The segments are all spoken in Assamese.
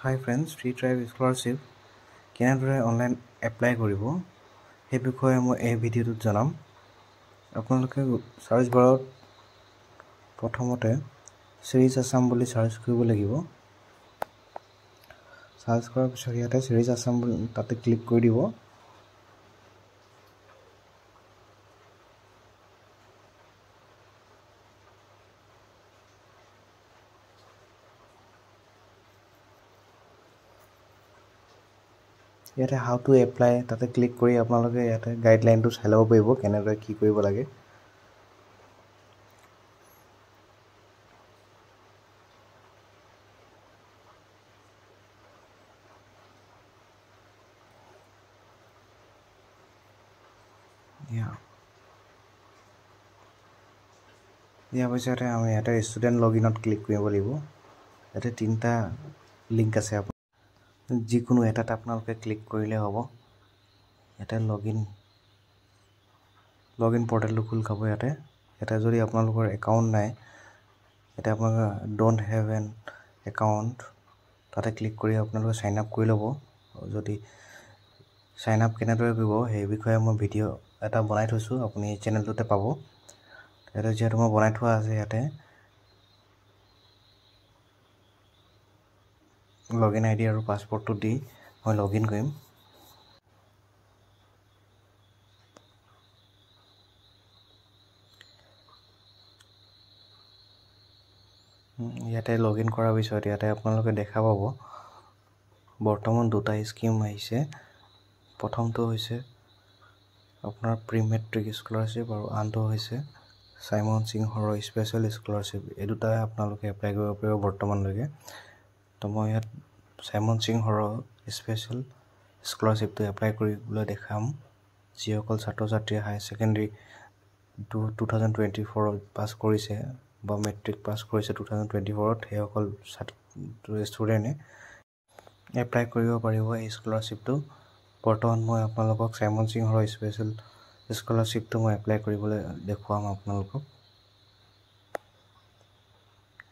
Hi friends, Free Tribe Scholarship কেনেদৰে অনলাইন এপ্লাই কৰিব সেই বিষয়ে মই এই ভিডিঅ'টোত জনাম। আপোনালোকে সাৰ্চ বাৰত প্ৰথমতে সিৰিজ আসাম বুলি সাৰ্চ কৰিব লাগিব। সাৰ্চ কৰাৰ পিছত ইয়াতে সিৰিজ আসাম তাতে ক্লিক কৰি দিব। ইয়াতে হাউ টু এপ্লাই তাতে ক্লিক কৰি আপোনালোকে ইয়াতে গাইডলাইনটো চাই ল'ব পাৰিব কেনেদৰে কি কৰিব লাগে। ইয়াৰ পিছতে আমি ইয়াতে ষ্টুডেণ্ট লগইনত ক্লিক কৰিব লাগিব। ইয়াতে তিনিটা লিংক আছে, যিকোনো এটাত আপোনালোকে ক্লিক কৰিলে হ'ব। ইয়াতে লগইন পৰ্টেলটো খোল খাব। ইয়াতে যদি আপোনালোকৰ একাউণ্ট নাই, ইয়াতে আপোনালোকে ডোণ্ট হেভ এন একাউণ্ট তাতে ক্লিক কৰি আপোনালোকে চাইন আপ কৰি ল'ব। যদি চাইন আপ কেনেদৰে কৰিব সেই বিষয়ে মই ভিডিঅ' এটা বনাই থৈছোঁ, আপুনি এই চেনেলটোতে পাব। ইয়াতে যিহেতু মই বনাই থোৱা আছে, ইয়াতে লগইন আইডি আৰু পাছপৰ্টটো দি মই লগইন কৰিম। ইয়াতে লগইন কৰাৰ পিছত ইয়াতে আপোনালোকে দেখা পাব বৰ্তমান দুটা স্কিম আহিছে। প্ৰথমটো হৈছে আপোনাৰ প্ৰি মেট্ৰিক স্কলাৰশ্বিপ আৰু আনটো হৈছে চাইমন সিংহৰ স্পেচিয়েল স্কলাৰশ্বিপ। এই দুটাই আপোনালোকে এপ্লাই কৰিব পাৰিব বৰ্তমানলৈকে। তো মই ইয়াত চাইমন সিংহৰ স্পেচিয়েল স্কলাৰশ্বিপটো এপ্লাই কৰিবলৈ দেখাম। যিসকল ছাত্ৰ ছাত্ৰীয়ে হায়াৰ ছেকেণ্ডেৰী 2024 পাছ কৰিছে বা মেট্ৰিক পাছ কৰিছে 2024, সেইসকল ষ্টুডেণ্টে এপ্লাই কৰিব পাৰিব এই স্কলাৰশ্বিপটো। বৰ্তমান মই আপোনালোকক চাইমন সিংহৰ স্পেচিয়েল স্কলাৰশ্বিপটো মই এপ্লাই কৰিবলৈ দেখুৱাম আপোনালোকক।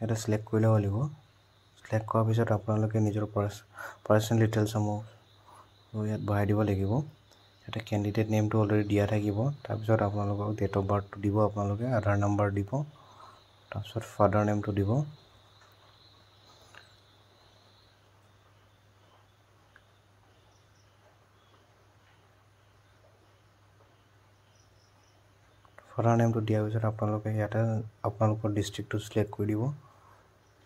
এটা চিলেক্ট কৰি ল'ব লাগিব। চিলেক্ট কৰাৰ পিছত আপোনালোকে নিজৰ পাৰ্চনেল ডিটেইলছসমূহ ইয়াত ভৰাই দিব লাগিব। ইয়াতে কেণ্ডিডেট নেমটো অলৰেডি দিয়া থাকিব। তাৰপিছত আপোনালোকক ডেট অফ বাৰ্থটো দিব, আপোনালোকে আধাৰ নাম্বাৰ দিব, তাৰপিছত ফাদাৰ নেমটো দিব। ফাদাৰ নেমটো দিয়াৰ পিছত আপোনালোকে ইয়াতে আপোনালোকৰ ডিষ্ট্ৰিক্টটো চিলেক্ট কৰি দিব।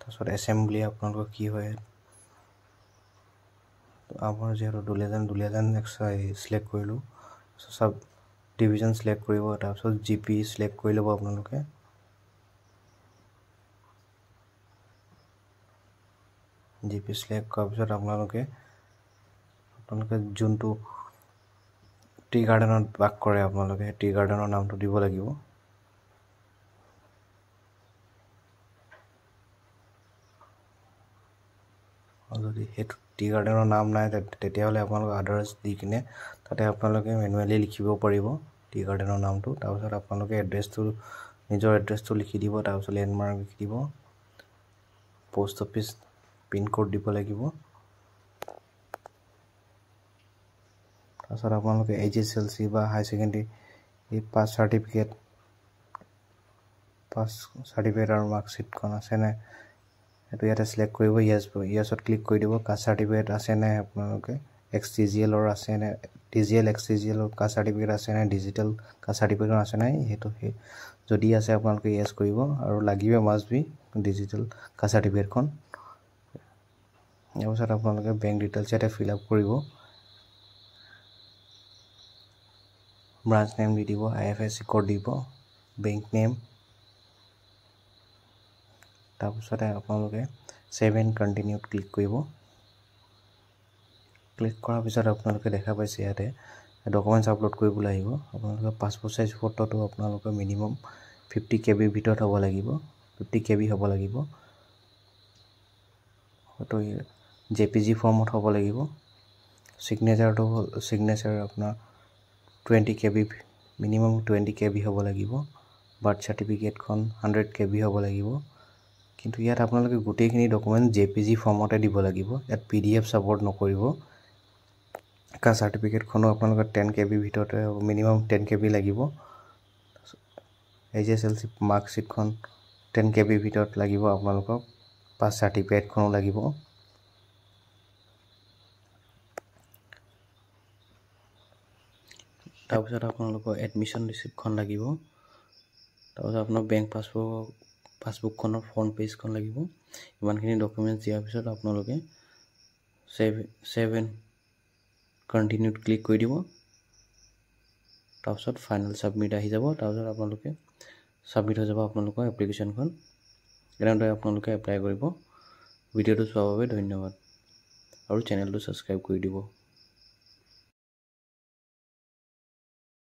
তাৰপিছত এছেম্বলি আপোনালোকৰ কি হয়, আমাৰ যিহেতু দুলীয়াজান চিলেক্ট কৰিলোঁ। চাব ডিভিজন চিলেক্ট কৰিব, তাৰপিছত জিপি চিলেক্ট কৰি ল'ব আপোনালোকে। জিপি চিলেক্ট কৰাৰ পিছত আপোনালোকে যোনটো টি গাৰ্ডেনত বাস কৰে আপোনালোকে টি গাৰ্ডেনৰ নামটো দিব লাগিব। যদি সেইটো টি গাৰ্ডেনৰ নাম নাই তেতিয়াহ'লে আপোনালোকে আদাৰ্ছ দি কিনে তাতে আপোনালোকে মেনুৱেলি লিখিব পাৰিব টি গাৰ্ডেনৰ নামটো। তাৰপিছত আপোনালোকে নিজৰ এড্ৰেছটো লিখি দিব, তাৰপিছত লেণ্ডমাৰ্ক লিখি দিব, পোষ্ট অফিচ পিনক'ড দিব লাগিব। তাৰপিছত আপোনালোকে HSLC বা হায়াৰ ছেকেণ্ডেৰী পাছ চাৰ্টিফিকেট আৰু মাৰ্কশ্বিটখন আছেনে সেইটো ইয়াতে চিলেক্ট কৰিব। ইয়েছত ক্লিক কৰি দিব। কাষ্ট চাৰ্টিফিকেট আছেনে, আপোনালোকে XTGLৰ আছেনে, TGL XTGLৰ কাষ্ট চাৰ্টিফিকেট আছেনে, ডিজিটেল কাষ্ট চাৰ্টিফিকেট আছে নাই, সেইটো যদি আছে আপোনালোকে ইয়েছ কৰিব। আৰু লাগিব মাষ্ট বি ডিজিটেল কাষ্ট চাৰ্টিফিকেটখন। ইয়াৰ পিছত আপোনালোকে বেংক ডিটেইলছ ইয়াতে ফিল আপ কৰিব। ব্ৰাঞ্চ নেম দি দিব, IFSC কোড দিব, বেংক নেম। তাৰপিছতে আপোনালোকে ছেভ এণ্ড কণ্টিনিউত ক্লিক কৰিব। ক্লিক কৰাৰ পিছত আপোনালোকে দেখা পাইছে ইয়াতে ডকুমেণ্টছ আপলোড কৰিবলৈ আহিব। আপোনালোকে পাছপৰ্ট চাইজ ফটোটো আপোনালোকৰ মিনিমাম 50 KB ভিতৰত হ'ব লাগিব, 50 KB হ'ব লাগিব। ফটো JPG ফৰ্মত হ'ব লাগিব। চিগনেচাৰ আপোনাৰ 20 KB, মিনিমাম 20 KB হ'ব লাগিব। বাৰ্থ চাৰ্টিফিকেটখন 100 KB হ'ব লাগিব। কিন্তু ইয়াত আপোনালোকে গোটেইখিনি ডকুমেণ্ট JPG ফৰ্মতে দিব লাগিব ইয়াত PDF ছাপোৰ্ট নকৰিব কাষ্ট চাৰ্টিফিকেটখনো আপোনালোকৰ 10 KB ভিতৰতে মিনিমাম 10 KB লাগিব HSLC মাৰ্কশ্বিটখন 10 KB ভিতৰত লাগিব আপোনালোকক পাছ চাৰ্টিফিকেটখনো লাগিব তাৰপিছত আপোনালোকৰ এডমিশ্যন ৰিচিপ্টখন লাগিব তাৰপিছত আপোনাৰ বেংক পাছবুকখনৰ ফ্ৰণ্ট পেজখন লাগিব ইমানখিনি ডকুমেণ্টছ দিয়াৰ পিছত আপোনালোকে ছেভ এণ্ড কণ্টিনিউত ক্লিক কৰি দিব তাৰপিছত ফাইনেল ছাবমিট আহি যাব তাৰপিছত আপোনালোকে ছাবমিট হৈ যাব আপোনালোকৰ এপ্লিকেশ্যনখন এনেদৰে আপোনালোকে এপ্লাই কৰিব ভিডিঅ'টো চোৱাৰ বাবে ধন্যবাদ আৰু চেনেলটো ছাবস্ক্ৰাইব কৰি দিব